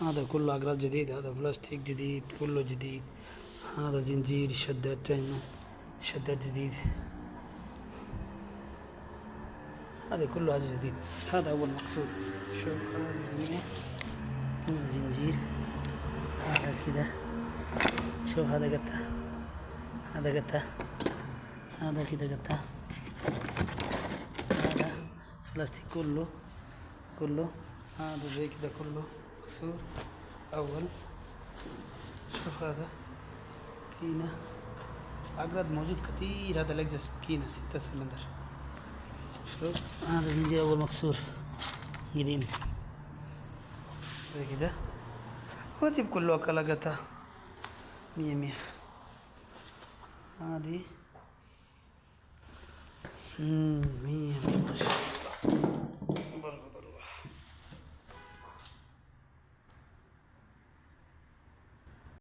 هذا كله أقراص جديد، هذا بلاستيك جديد كله جديد. هذا زنجير شداد تاني شداد جديد، هذا كله هذا جديد. هذا أول مقصود. شوف هذه جميع من الزنجير. هذا كده، شوف هذا قطع، هذا قطع، هذا كده قطع، هذا بلاستيك كله هذا زي كده كله مكسور أول. شوف هذا ماكينة أقراض موجود كتير. هذا لكزس ماكينة 6 سلندر. شوف هذا زنجير أول مكسور قديم زي كده. وأجيب كله أكلقتها 100. هذه 100 ما